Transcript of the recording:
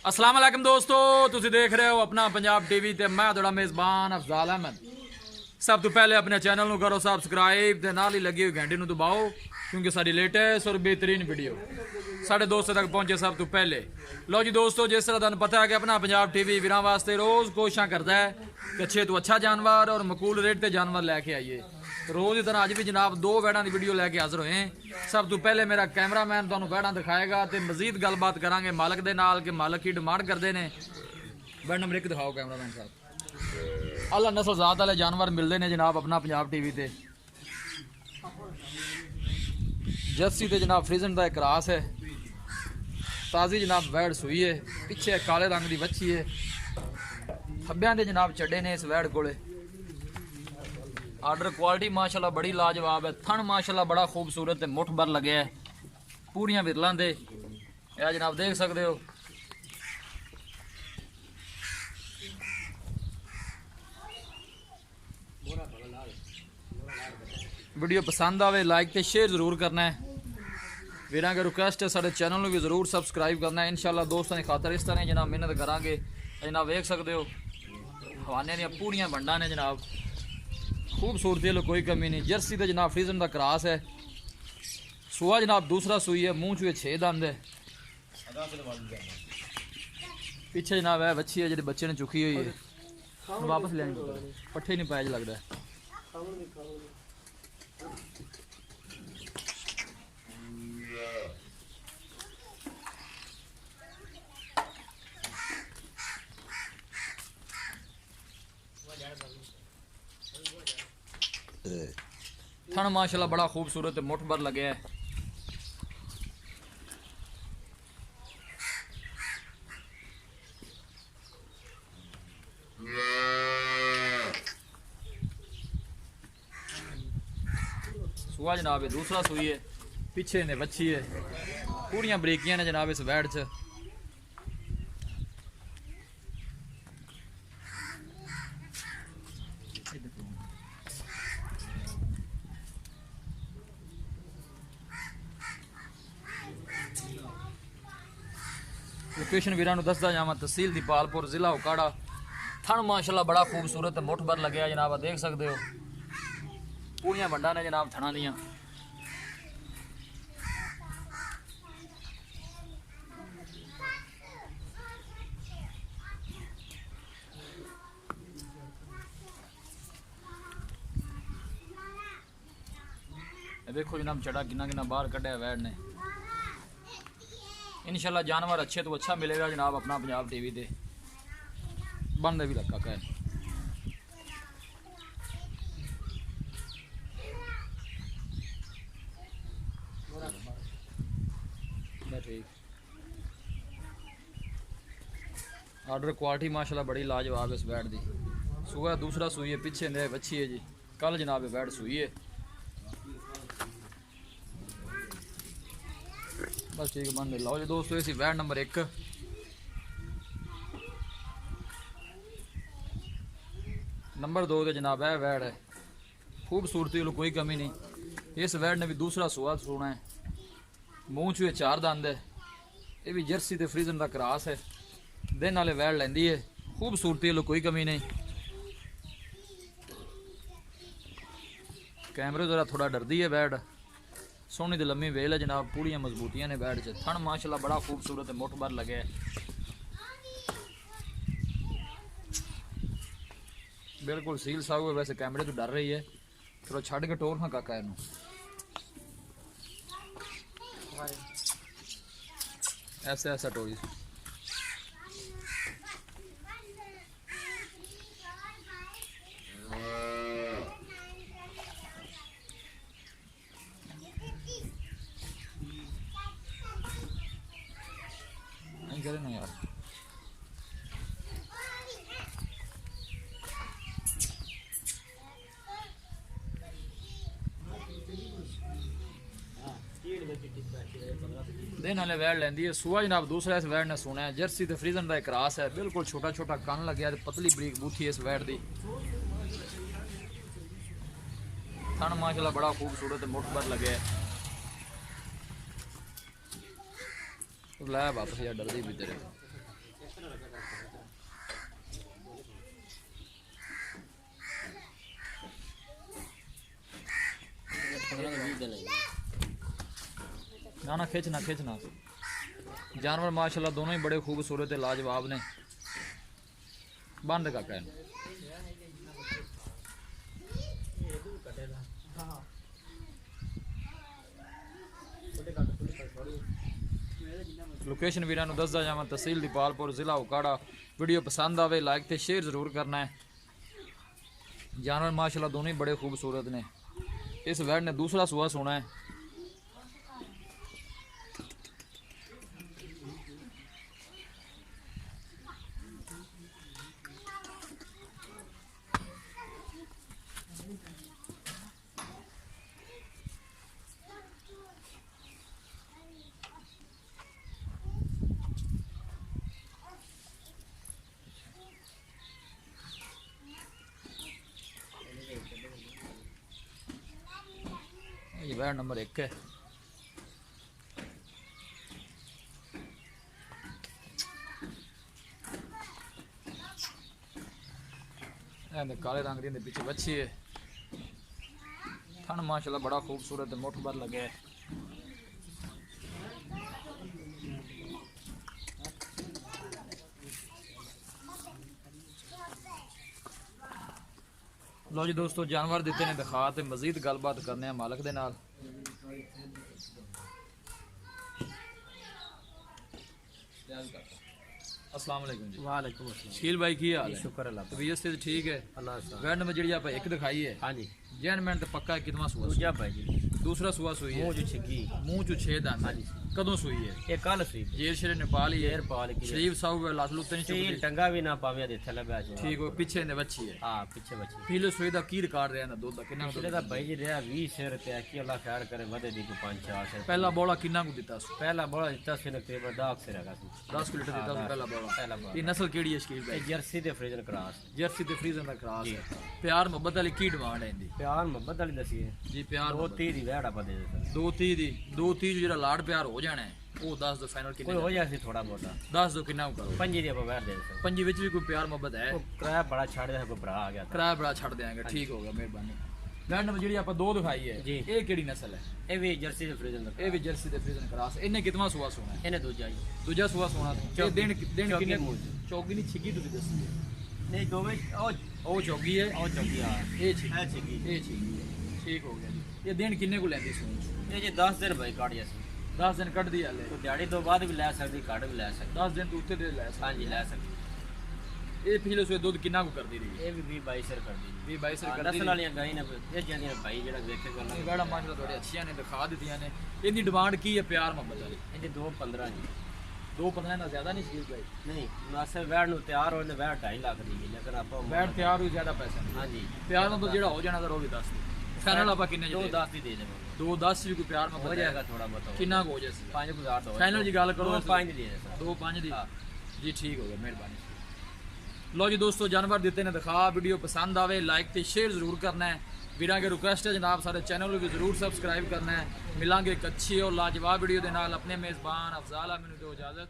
अस्सलाम वालेकुम दोस्तों, तुसी देख रहे हो अपना पंजाब टीवी ते मैं थोड़ा मेज़बान अफजाल अहमद। सब तो पहले अपने चैनल को करो सबसक्राइब ते नाल ही लगी हुई घंटी को दबाओ क्योंकि सारी लेटेस्ट और बेहतरीन वीडियो साढ़े दोस्तों तक पहुंचे सब तो पहले। लो जी दोस्तों, जिस तरह तुहानू पता है कि अपना पंजाब टीवी वीरां वास्ते रोज़ कोशिशां करता है कि अच्छे तो अच्छा जानवर और मकूल रेट ते जानवर लैके आइए। रोज़ की तरह अज भी जनाब दो वैड़ां की वीडियो लैके हाजिर होए हैं। सब तो पहले मेरा कैमरामैन तुहानू वैड़ां दिखाएगा तो मजीद गलबात करांगे मालक दे नाल कि मालक की डिमांड करते हैं। वैड़ नंबर 1 दिखाओ कैमरामैन साहब। अल्लाह नस्ल जात वाले जानवर मिलते हैं जनाब अपना पंजाब टीवी ते। जर्सी ते जनाब फ्रीजन का एक क्रास है, ताज़ी जनाब वैड़ सुई है, पिछे काले रंग की बच्ची है, खब्बियां दे जनाब चड्डे ने इस वैड़ कोले। आर्डर क्वालिटी माशाल्लाह बड़ी लाजवाब है। थन माशाल्लाह बड़ा खूबसूरत है, मुठ भर लगे है पूरियां विरलां दे। यह जनाब देख सकते हो। वीडियो पसंद आवे लाइक ते शेयर जरूर करना है। वीरां की रिक्वेस्ट है साढ़े चैनल को भी जरूर सबसक्राइब करना है। इंशाल्लाह दोस्तों की खातर इस तरह जनाब मेहनत करांगे। जनाब देख सकते हो हवाने दी पूरियां बंडा ने जनाब, खूबसूरती लो कोई कमी नहीं। जर्सी तो जनाब फ्रीजन का क्रास है, सुआ जनाब दूसरा सुई है, मुँह चुए 6 दंद है। पीछे जनाब है बच्ची है जी बच्चे ने चुकी हुई है, वापस लेनी पट्ठे नहीं पाया लगता है। थन माशाल्लाह बड़ा खूबसूरत है, मुठ भर लगे है। सुआ जनाब है दूसरा सुई है, पीछे ने बच्ची है, पूरियां बरीकियां ने जनाब इस वैड़ च। लोकेशन वीरां नूं दसदा जावां, तहसील दीपालपुर, जिला उकाड़ा। थन माशाल्लाह बड़ा खूबसूरत है, मुठ भर लगे जनाब देख सकते हो। पूरियां बंडा ने जनाब थना दियां। देखो जनाब चढ़ा किन्ना किन्ना बाहर कढ़िया वैड़ ने। इंशाल्लाह जानवर अच्छे तो अच्छा मिलेगा जनाब अपना पंजाब टीवी ते। बंद भी रखा कह ठीक। आर्डर क्वालिटी माशाल्लाह बड़ी लाजवाब है इस वैड़ दी। सुबह दूसरा सुई है, पीछे ने बच्ची है जी, कल जनाब वैड़ सुई है। बस ठीक बंद लाओ जी दोस्तों। इसी वैड़ नंबर 1 नंबर 2 तो जनाब है वैड़ है, खूबसूरती लो कोई कमी नहीं। इस वैड़ ने भी दूसरा सुआ सुना है, मुँह चुए 4 दंद है। ये भी जर्सी ते फ्रीजन का क्रास है, दिन वाले वैड़ लेंदी है, खूबसूरती लो कोई कमी नहीं। कैमरे जरा थोड़ा डरदी है वैड़, सोहनी तो लम्मी वेल है जनाब, पूरियां मजबूतियां ने वैड़ च। थन माशाल्लाह बड़ा खूबसूरत है, मुठ भर लगे है, बिल्कुल सील साहू है। वैसे कैमरे तो डर रही है, थोड़ा छड़ के टोर ना काका इनू। ऐसे ऐसा टोरी करे ना यार। दिन वाले वैड़ लेंदी है। सुआ जनाब दूसरा इस वैड़ ने सुना है, जर्सी तो फ्रीजन का एक क्रास है, बिल्कुल छोटा छोटा कन लगे, पतली बरीक बूथी है इस वैड़ दी। थन माशाल्लाह बड़ा खूबसूरत है, मुठ भर लगे है। लै वापस यार डरदी भी तेरे ना ना खिंचना खिंचना। जानवर माशाल्लाह दोनों ही बड़े खूबसूरत है, लाजवाब ने। बंद का कहना लोकेशन वीरां नूं दसदा जावां, तहसील दीपालपुर, जिला उकाड़ा। वीडियो पसंद आवे लाइक ते शेयर जरूर करना है। जानवर माशाल्लाह दोनों ही बड़े खूबसूरत ने। इस वैड़ ने दूसरा सुआ सोना है। ये वैड़ नंबर 1 है। काले रंग दी पीछे बच्ची है। थन माशाल्लाह बड़ा खूबसूरत है, मुठ भर लगे है। लो जी दोस्तों, जानवर दिते ने दिखा ते मजीद गलबात करने मालक दे नाल। अस्सलाम वालेकुम जी। वालेकुम अस्सलाम। शील भाई की हाल है? शुक्र अल्लाह का। तबीयत से ठीक है? अल्लाह का। वैड नंबर जी आप एक दिखाई है। हाँ जी। जैन मैंने तो पक्का कितना सुआ? दूजा भाई जी। दूसरा सुआ सुई है। मुंह जो छिगी। मुंह चो 6 दांत। हाँ जी। कदों सुई है? ये कल सी। जेर शेर नेपाल ही है। शेर पाल की। शरीफ साहब लाश लुत्ते नहीं तीन चुकती। टंगा भी ना पावे दे थले बैठ। ठीक हो, पीछे ने बच्ची है। हां पीछे बची। पीले सुई दा की रिकॉर्ड रहा ना दूध दा कितना पिछले दा भाई जी रहा 20 शेर रुपया की अल्लाह खैर करे वधे दी को 5-4 शेर। पहला बोला कितना को दिता सु? पहला बड़ा इतना से तकरीबन 10 से रहा सी। 10 लीटर दिता सु पहला बोला। पहला बड़ा। ये नस्ल केड़ी है शकील ये भाई? जर्सी दे फ्रीजर क्रॉस। जर्सी ते फ्रीजन दा क्रॉस है। प्यार मोहब्बत वाली की डिमांड है इंदी? प्यार मोहब्बत वाली दसी है जी प्यार 2-3 दी वेड़ा पा दे दे। 2-30 दी 2-30 जेड़ा लाड प्यार हो जाना है वो 10 दो फाइनल कोई किन्ने? हो जासी थोड़ा मोटा 10 दो किन्ना करो? 5 दी वेड़ दे दे। पंजी विच भी कोई प्यार मोहब्बत है? वो किराया बड़ा छाड़ दे को भरा आ गया था। किराया बड़ा छड़ देंगे। ठीक हो गया, मेहरबानी। वैड नंबर जेड़ी आप दो दिखाई है जी। ये केड़ी नस्ल है? ये भी जर्सी दे फ्रीजर दा। ये भी जर्सी ते फ्रीजन क्रॉस। इन्ने कितना सुआ सोना है? ਇਹਨੇ ਦੂਜਾ ਜੀ दूजा सुआ सोना ये चौकी। दिन दिन चौकी किन्ने? मूल। चौकी नहीं छिगी तुसी दसी है। ਨਹੀਂ ਦੋਵੇਂ ਉਹ ओ चौकी है, ਉਹ ਚੌਕੀ ਆ ये छिगी। ਹੈ ਸੀਗੀ ये छिगी है। ठीक हो गया जी। ये दिन किन्ने को लेंदी सुन? ਇਹ ਜੇ 10 ਦਿਨ ਭਾਈ ਕੱਢ ਜਾਸੀ 10 दिन कट दी हाले। ਕੋਈ ਦਿਹਾੜੀ ਤੋਂ ਬਾਅਦ ਵੀ ਲੈ ਸਕਦੀ ਕੱਢ ਵੀ ਲੈ ਸਕਦੀ 10 दिन तो उत्ते दे ले। ਹਾਂਜੀ ਲੈ ਸਕਦੀ ये पिछले सुए दूध किन्ना को कर दी रही? ਇਹ ਵੀ 20-22 ਸਿਰ ਕਰਦੀ ਜੀ 20-22 सिर कर दी ਨਸਲ ਵਾਲੀਆਂ ਗਾਈ ਨੇ ਇਹ ਜਾਂਦੀਆਂ ਭਾਈ ਜਿਹੜਾ ਵੇਖੇ ਗੱਲ ਇਹ ਗਾੜਾ ਮਾਸ਼ਾਅੱਲਾ ਥੋੜੀ ਅੱਛੀਆਂ ਨੇ, ਦਿਖਾ ਦਿੱਤੀਆਂ ਨੇ। ਇਹਦੀ ਡਿਮਾਂਡ ਕੀ ਹੈ ਪਿਆਰ ਮੁਹੱਬਤ ਵਾਲੀ? ਇਹਦੇ 2-15 ਜੀ 2-15 ਦਾ ਜ਼ਿਆਦਾ ਨਹੀਂ ਸ਼ਕੀਲ ਭਾਈ? ਨਹੀਂ ਨਾਸਰ ਵੈੜ ਨੂੰ ਤਿਆਰ ਹੋਣ ਦੇ ਵੈੜ 2.5 ਲੱਖ ਦੀ ਜੀ ਲੇਕਿਨ ਆਪਾਂ ਬੈਠ ਤਿਆਰ ਹੋਈ ਜ਼ਿਆਦਾ ਪੈਸਾ ਨਹੀਂ। ਹਾਂਜੀ ਪਿਆਰ ਨਾਲ ਤਾਂ ਜਿਹੜਾ ਹੋ ਜਾਣਾ ਤਾਂ ਉਹ ਵੀ ਦੱਸ ਦੇ। ਫਾਈਨਲ ਆਪਾਂ ਕਿੰਨੇ ਦੋ ਜੀ? 10 ਦੀ ਦੇ ਦੇਵਾਂਗੇ 2-10 ਵੀ ਕੋਈ ਪਿਆਰ ਹੋ ਮੁਹੱਬਤ ਜਾਏਗਾ ਹੈ? ਥੋੜਾ ਬਹੁਤ ਕਿੰਨਾ ਕੁ ਹੋ ਜਾਏ? 5000 ਦੋ ਫਾਈਨਲ ਜੀ ਗੱਲ ਕਰੋ। 5 ਦੀ ਦੇ ਦੇ ਸਰ 2-5 ਦੀ? ਹਾਂ। ਜੀ ਠੀਕ ਹੋ ਗਿਆ, ਮਿਹਰਬਾਨੀ। लो जी दोस्तों, जानवर देते ने दिखा। वीडियो पसंद आवे लाइक ते शेयर जरूर करना है। वीरां के रिक्वेस्ट है जनाब सारे चैनल को जरूर सब्सक्राइब करना है। मिलांगे एक अच्छी और लाजवाब वीडियो के नाल। अपने मेज़बान अफजाल मैनू दो इजाज़त।